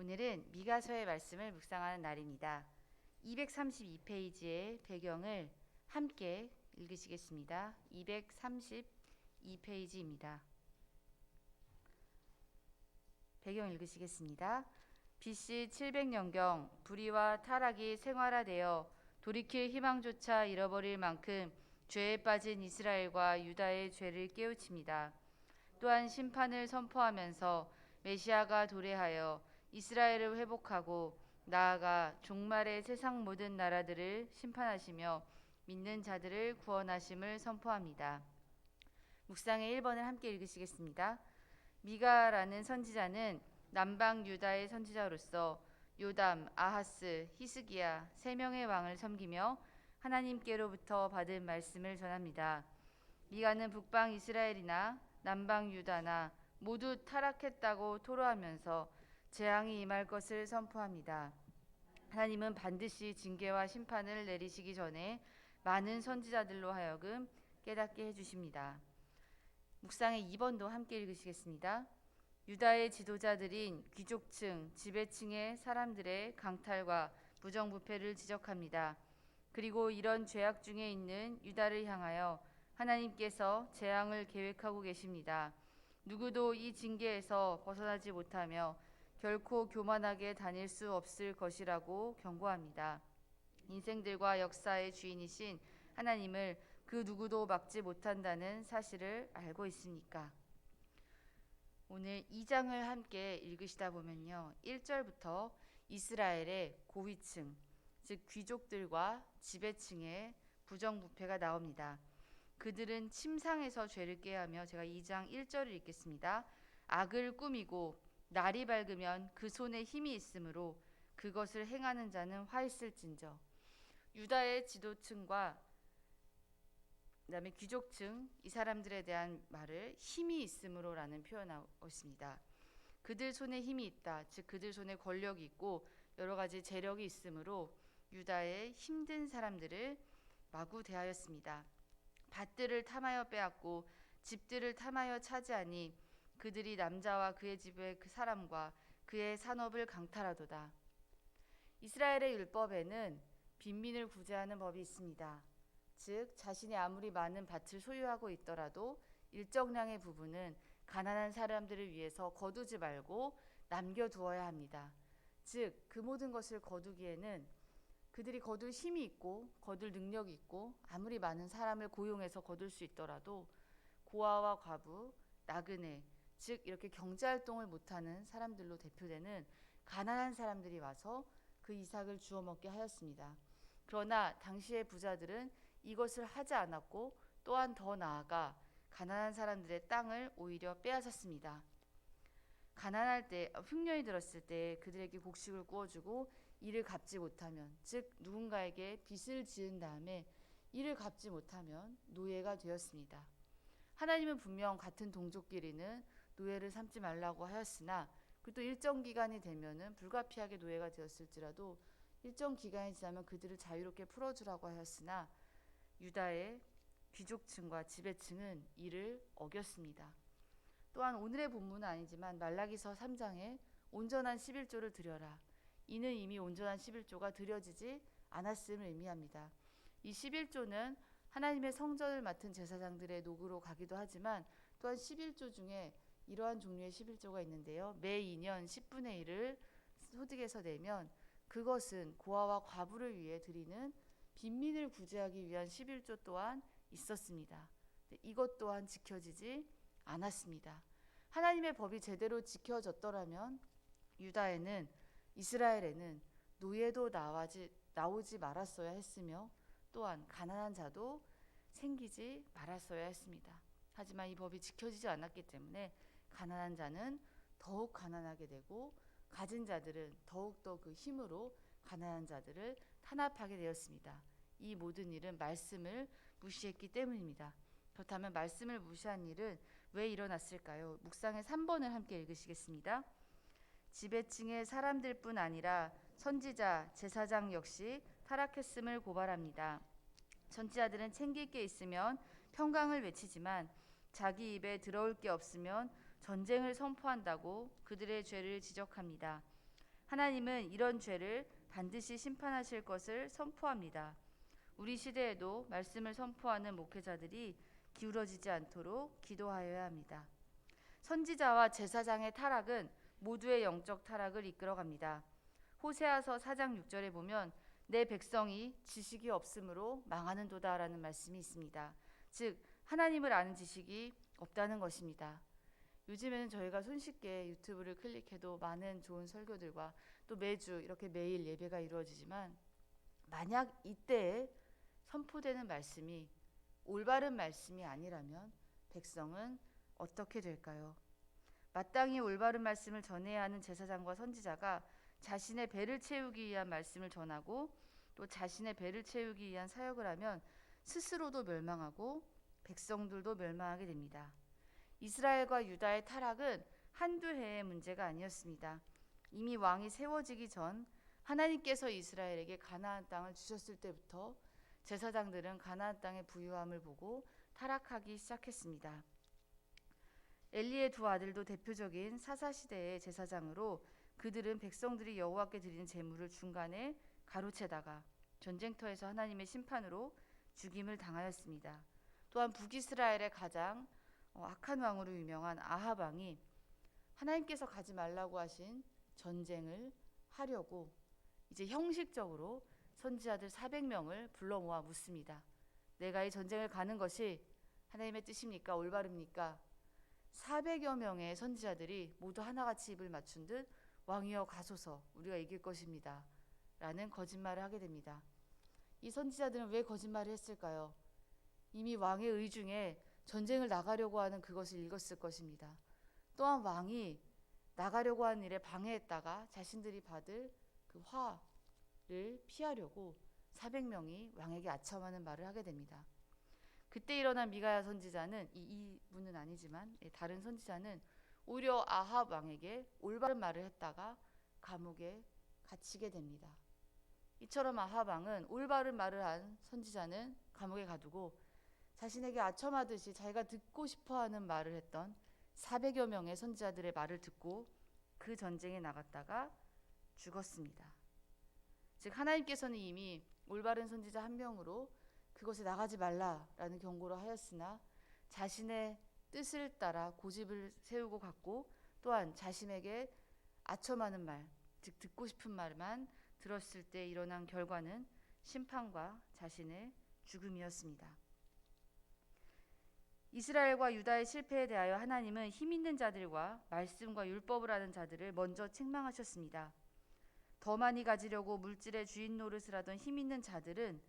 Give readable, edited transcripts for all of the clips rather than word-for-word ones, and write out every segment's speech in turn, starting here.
오늘은 미가서의 말씀을 묵상하는 날입니다. 232페이지의 배경을 함께 읽으시겠습니다. 232페이지입니다. 배경 읽으시겠습니다. BC 700년경 불의와 타락이 생활화되어 돌이킬 희망조차 잃어버릴 만큼 죄에 빠진 이스라엘과 유다의 죄를 깨우칩니다. 또한 심판을 선포하면서 메시아가 도래하여 이스라엘을 회복하고 나아가 종말의 세상 모든 나라들을 심판하시며 믿는 자들을 구원하심을 선포합니다. 묵상의 1번을 함께 읽으시겠습니다. 미가라는 선지자는 남방 유다의 선지자로서 요담, 아하스, 히스기야 세 명의 왕을 섬기며 하나님께로부터 받은 말씀을 전합니다. 미가는 북방 이스라엘이나 남방 유다나 모두 타락했다고 토로하면서 재앙이 임할 것을 선포합니다. 하나님은 반드시 징계와 심판을 내리시기 전에 많은 선지자들로 하여금 깨닫게 해주십니다. 묵상의 2번도 함께 읽으시겠습니다. 유다의 지도자들인 귀족층, 지배층의 사람들의 강탈과 부정부패를 지적합니다. 그리고 이런 죄악 중에 있는 유다를 향하여 하나님께서 재앙을 계획하고 계십니다. 누구도 이 징계에서 벗어나지 못하며 결코 교만하게 다닐 수 없을 것이라고 경고합니다. 인생들과 역사의 주인이신 하나님을 그 누구도 막지 못한다는 사실을 알고 있으니까. 오늘 2장을 함께 읽으시다 보면요. 1절부터 이스라엘의 고위층, 즉 귀족들과 지배층의 부정부패가 나옵니다. 그들은 침상에서 죄를 꾀하며, 제가 2장 1절을 읽겠습니다. 악을 꾸미고 날이 밝으면 그 손에 힘이 있으므로 그것을 행하는 자는 화 있을진저. 유다의 지도층과 그다음에 귀족층, 이 사람들에 대한 말을 힘이 있으므로라는 표현하고 있습니다. 그들 손에 힘이 있다, 즉 그들 손에 권력이 있고 여러 가지 재력이 있으므로 유다의 힘든 사람들을 마구 대하였습니다. 밭들을 탐하여 빼앗고 집들을 탐하여 차지하니 그들이 남자와 그의 집의 그 사람과 그의 산업을 강탈하도다. 이스라엘의 율법에는 빈민을 구제하는 법이 있습니다. 즉 자신이 아무리 많은 밭을 소유하고 있더라도 일정량의 부분은 가난한 사람들을 위해서 거두지 말고 남겨두어야 합니다. 즉 그 모든 것을 거두기에는 그들이 거둘 힘이 있고 거둘 능력이 있고 아무리 많은 사람을 고용해서 거둘 수 있더라도 고아와 과부, 나그네, 즉 이렇게 경제활동을 못하는 사람들로 대표되는 가난한 사람들이 와서 그 이삭을 주워 먹게 하였습니다. 그러나 당시의 부자들은 이것을 하지 않았고 또한 더 나아가 가난한 사람들의 땅을 오히려 빼앗았습니다. 가난할 때, 흉년이 들었을 때 그들에게 곡식을 구워주고 이를 갚지 못하면, 즉 누군가에게 빚을 지은 다음에 이를 갚지 못하면 노예가 되었습니다. 하나님은 분명 같은 동족끼리는 노예를 삼지 말라고 하였으나 또 일정 기간이 되면은 불가피하게 노예가 되었을지라도 일정 기간이 지나면 그들을 자유롭게 풀어주라고 하였으나 유다의 귀족층과 지배층은 이를 어겼습니다. 또한 오늘의 본문은 아니지만 말라기서 3장에 온전한 11조를 드려라. 이는 이미 온전한 11조가 드려지지 않았음을 의미합니다. 이 11조는 하나님의 성전을 맡은 제사장들의 녹으로 가기도 하지만 또한 11조 중에 이러한 종류의 11조가 있는데요. 매 2년 10분의 1을 소득에서 내면 그것은 고아와 과부를 위해 드리는 빈민을 구제하기 위한 11조 또한 있었습니다. 이것 또한 지켜지지 않았습니다. 하나님의 법이 제대로 지켜졌더라면 유다에는, 이스라엘에는 노예도 나오지 말았어야 했으며 또한 가난한 자도 생기지 말았어야 했습니다. 하지만 이 법이 지켜지지 않았기 때문에 가난한 자는 더욱 가난하게 되고 가진 자들은 더욱더 그 힘으로 가난한 자들을 탄압하게 되었습니다. 이 모든 일은 말씀을 무시했기 때문입니다. 그렇다면 말씀을 무시한 일은 왜 일어났을까요? 묵상의 3번을 함께 읽으시겠습니다. 지배층의 사람들뿐 아니라 선지자, 제사장 역시 타락했음을 고발합니다. 선지자들은 챙길 게 있으면 평강을 외치지만 자기 입에 들어올 게 없으면 전쟁을 선포한다고 그들의 죄를 지적합니다. 하나님은 이런 죄를 반드시 심판하실 것을 선포합니다. 우리 시대에도 말씀을 선포하는 목회자들이 기울어지지 않도록 기도하여야 합니다. 선지자와 제사장의 타락은 모두의 영적 타락을 이끌어갑니다. 호세아서 4장 6절에 보면 내 백성이 지식이 없으므로 망하는도다라는 말씀이 있습니다. 즉 하나님을 아는 지식이 없다는 것입니다. 요즘에는 저희가 손쉽게 유튜브를 클릭해도 많은 좋은 설교들과 또 매주 이렇게 매일 예배가 이루어지지만 만약 이때에 선포되는 말씀이 올바른 말씀이 아니라면 백성은 어떻게 될까요? 마땅히 올바른 말씀을 전해야 하는 제사장과 선지자가 자신의 배를 채우기 위한 말씀을 전하고 또 자신의 배를 채우기 위한 사역을 하면 스스로도 멸망하고 백성들도 멸망하게 됩니다. 이스라엘과 유다의 타락은 한두 해의 문제가 아니었습니다. 이미 왕이 세워지기 전 하나님께서 이스라엘에게 가나안 땅을 주셨을 때부터 제사장들은 가나안 땅의 부유함을 보고 타락하기 시작했습니다. 엘리의 두 아들도 대표적인 사사시대의 제사장으로 그들은 백성들이 여호와께 드리는 제물을 중간에 가로채다가 전쟁터에서 하나님의 심판으로 죽임을 당하였습니다. 또한 북이스라엘의 가장 악한 왕으로 유명한 아합 왕이 하나님께서 가지 말라고 하신 전쟁을 하려고 이제 형식적으로 선지자들 400명을 불러 모아 묻습니다. 내가 이 전쟁을 가는 것이 하나님의 뜻입니까? 올바릅니까? 400여 명의 선지자들이 모두 하나같이 입을 맞춘 듯 왕이여 가소서 우리가 이길 것입니다 라는 거짓말을 하게 됩니다. 이 선지자들은 왜 거짓말을 했을까요? 이미 왕의 의 중에 전쟁을 나가려고 하는 그것을 읽었을 것입니다. 또한 왕이 나가려고 하는 일에 방해했다가 자신들이 받을 그 화를 피하려고 400명이 왕에게 아첨하는 말을 하게 됩니다. 그때 일어난 미가야 선지자는 이분은 아니지만 다른 선지자는 오히려 아합 왕에게 올바른 말을 했다가 감옥에 갇히게 됩니다. 이처럼 아합 왕은 올바른 말을 한 선지자는 감옥에 가두고 자신에게 아첨하듯이 자기가 듣고 싶어하는 말을 했던 400여 명의 선지자들의 말을 듣고 그 전쟁에 나갔다가 죽었습니다. 즉 하나님께서는 이미 올바른 선지자 한 명으로 그것에 나가지 말라라는 경고를 하였으나 자신의 뜻을 따라 고집을 세우고 갔고 또한 자신에게 아첨하는 말, 즉 듣고 싶은 말만 들었을 때 일어난 결과는 심판과 자신의 죽음이었습니다. 이스라엘과 유다의 실패에 대하여 하나님은 힘 있는 자들과 말씀과 율법을 아는 자들을 먼저 책망하셨습니다. 더 많이 가지려고 물질의 주인 노릇을 하던 힘 있는 자들은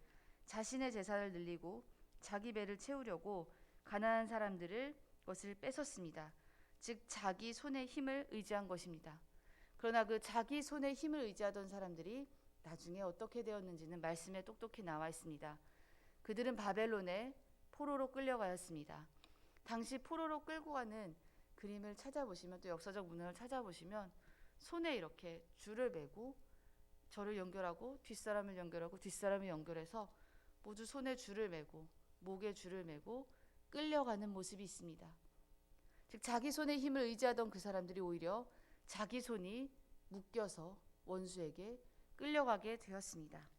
자신의 재산을 늘리고 자기 배를 채우려고 가난한 사람들을 것을 뺏었습니다. 즉 자기 손의 힘을 의지한 것입니다. 그러나 그 자기 손의 힘을 의지하던 사람들이 나중에 어떻게 되었는지는 말씀에 똑똑히 나와 있습니다. 그들은 바벨론에 포로로 끌려가였습니다. 당시 포로로 끌고 가는 그림을 찾아보시면 또 역사적 문헌을 찾아보시면 손에 이렇게 줄을 매고 저를 연결하고 뒷사람을 연결하고 뒷사람을 연결해서 모두 손에 줄을 매고 목에 줄을 매고 끌려가는 모습이 있습니다. 즉 자기 손의 힘을 의지하던 그 사람들이 오히려 자기 손이 묶여서 원수에게 끌려가게 되었습니다.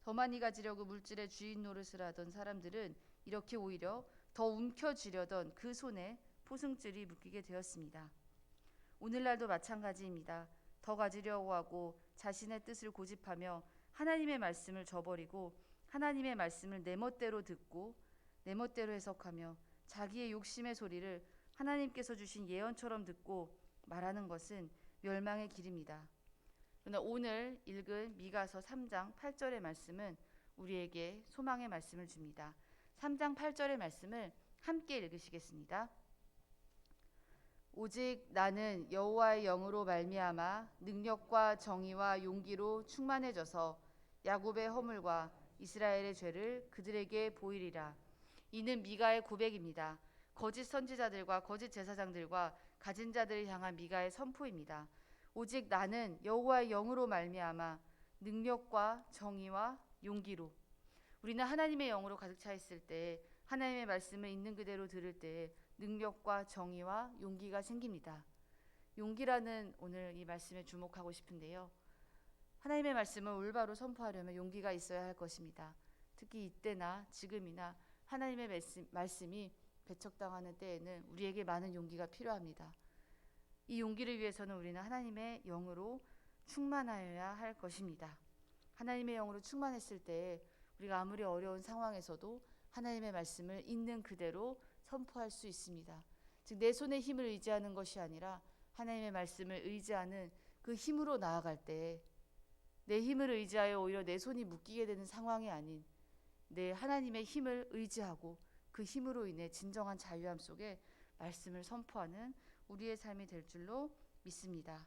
더 많이 가지려고 물질의 주인 노릇을 하던 사람들은 이렇게 오히려 더 움켜쥐려던 그 손에 포승줄이 묶이게 되었습니다. 오늘날도 마찬가지입니다. 더 가지려고 하고 자신의 뜻을 고집하며 하나님의 말씀을 저버리고 하나님의 말씀을 내 멋대로 듣고 내 멋대로 해석하며 자기의 욕심의 소리를 하나님께서 주신 예언처럼 듣고 말하는 것은 멸망의 길입니다. 그러나 오늘 읽은 미가서 3장 8절의 말씀은 우리에게 소망의 말씀을 줍니다. 3장 8절의 말씀을 함께 읽으시겠습니다. 오직 나는 여호와의 영으로 말미암아 능력과 정의와 용기로 충만해져서 야곱의 허물과 이스라엘의 죄를 그들에게 보이리라. 이는 미가의 고백입니다. 거짓 선지자들과 거짓 제사장들과 가진 자들을 향한 미가의 선포입니다. 오직 나는 여호와의 영으로 말미암아 능력과 정의와 용기로. 우리는 하나님의 영으로 가득 차 있을 때 하나님의 말씀을 있는 그대로 들을 때 능력과 정의와 용기가 생깁니다. 용기라는 오늘 이 말씀에 주목하고 싶은데요. 하나님의 말씀을 올바로 선포하려면 용기가 있어야 할 것입니다. 특히 이때나 지금이나 하나님의 말씀이 배척당하는 때에는 우리에게 많은 용기가 필요합니다. 이 용기를 위해서는 우리는 하나님의 영으로 충만하여야 할 것입니다. 하나님의 영으로 충만했을 때 우리가 아무리 어려운 상황에서도 하나님의 말씀을 있는 그대로 선포할 수 있습니다. 즉, 내 손의 힘을 의지하는 것이 아니라 하나님의 말씀을 의지하는 그 힘으로 나아갈 때 내 힘을 의지하여 오히려 내 손이 묶이게 되는 상황이 아닌 내 하나님의 힘을 의지하고 그 힘으로 인해 진정한 자유함 속에 말씀을 선포하는 우리의 삶이 될 줄로 믿습니다.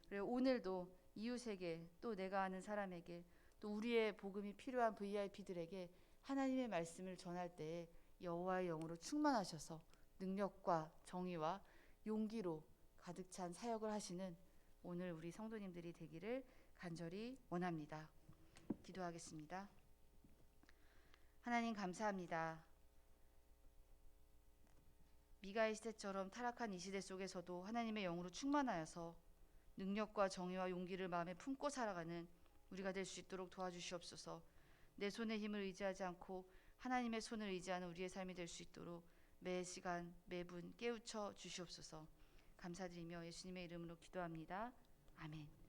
그리고 오늘도 이웃에게, 또 내가 아는 사람에게, 또 우리의 복음이 필요한 VIP들에게 하나님의 말씀을 전할 때 여호와의 영으로 충만하셔서 능력과 정의와 용기로 가득 찬 사역을 하시는 오늘 우리 성도님들이 되기를 간절히 원합니다. 기도하겠습니다. 하나님 감사합니다. 미가의 시대처럼 타락한 이 시대 속에서도 하나님의 영으로 충만하여서 능력과 정의와 용기를 마음에 품고 살아가는 우리가 될 수 있도록 도와주시옵소서. 내 손의 힘을 의지하지 않고 하나님의 손을 의지하는 우리의 삶이 될 수 있도록 매 시간 매분 깨우쳐 주시옵소서. 감사드리며 예수님의 이름으로 기도합니다. 아멘.